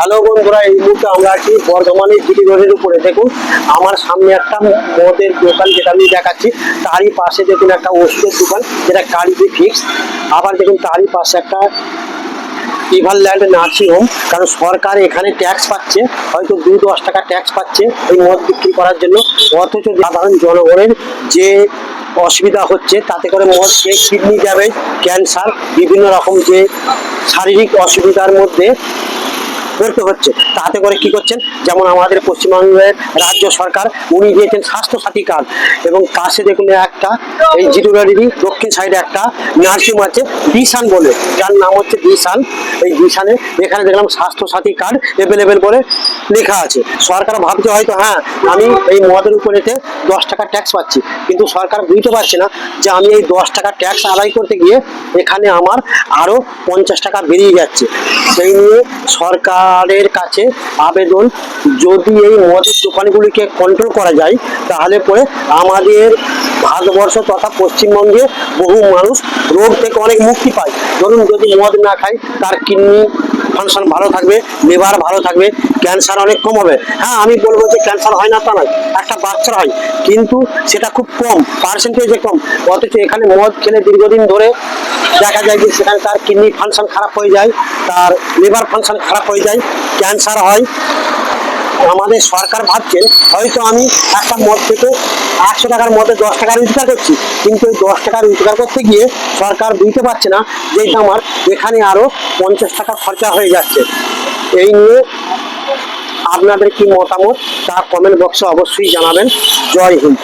Hello বন্ধুরা, এই মুহূর্তে আমরা আছি বর্ধমানের জিটি রোডের উপরে। দেখুন আমার সামনে একটা মদের দোকান যেটা আমি দেখাচ্ছি, তারই পাশে দেখুন একটা ওষুধের দোকান যেটা কারিজি ফিক্স। আবার দেখুন তারই পাশে একটা এভারল্যান্ড নার্সিং হোম। কারণ সরকার এখানে ট্যাক্স পাচ্ছে, হয়তো 2-10 টাকা ট্যাক্স পাচ্ছে এই মদ বিক্রি করার জন্য। অথচ সাধারণ জনগণের যে অসুবিধা হচ্ছে, তাতে করে মদ খেয়ে কিডনি ড্যামেজ, ক্যান্সার, বিভিন্ন রকম যে শারীরিক অসুবিধার মধ্যে পড়তে হচ্ছে। তাতে করে কি করছেন, যেমন আমাদের পশ্চিমবঙ্গের রাজ্য সরকার উনি দিয়েছেন স্বাস্থ্যসাথী কার্ড, এবং পাশে দেখুন একটা এই জিটুরারিরই দক্ষিণ সাইডে একটা নার্সিং আছে দিশান বলে, যার নাম হচ্ছে দিশান। এই দিশানে এখানে দেখলাম স্বাস্থ্যসাথী কার্ড অ্যাভেলেবেল বলে লেখা আছে। সরকার ভাবছে হয়তো হ্যাঁ আমি এই মদের উপরেতে 10 টাকা ট্যাক্স পাচ্ছি, কিন্তু সরকার বুঝতে পারছে না যে আমি এই 10 টাকা ট্যাক্স আদায় করতে গিয়ে এখানে আমার আরো 50 টাকা বেরিয়ে যাচ্ছে। সেই নিয়ে সরকারের কাছে আবেদন, যদি এই মদের দোকানগুলিকে কন্ট্রোল করা যায়, তাহলে পরে আমাদের ভারতবর্ষ তথা পশ্চিমবঙ্গে বহু মানুষ রোগ থেকে অনেক মুক্তি পায়। ধরুন যদি মদ না খায়, তার কিডনি ফাংশন ভালো থাকবে, লিভার ভালো থাকবে, ক্যান্সার অনেক কম হবে। হ্যাঁ, আমি বলবো যে ক্যান্সার হয় না তা নয়, একটা বাচ্চার হয়, কিন্তু সেটা খুব কম, পার্সেন্টেজে কম। অথচ এখানে মদ খেলে দীর্ঘদিন ধরে দেখা যায় যে সেখানে তার কিডনি ফাংশন খারাপ হয়ে যায়, তার লিভার ফাংশন খারাপ হয়ে যায়, ক্যান্সার হয়। আমাদের সরকার ভাবছেন হয়তো আমি একটা মদ থেকে 100 টাকার মধ্যে 10 টাকা রোজগার করছি, কিন্তু এই 10 টাকা রোজগার করতে গিয়ে সরকার বুঝতে পারছে না যে আমার এখানে আরো 50 টাকা খরচা হয়ে যাচ্ছে। এই নিয়ে আপনাদের কি মতামত তা কমেন্ট বক্সে অবশ্যই জানাবেন। জয় হিন্দ।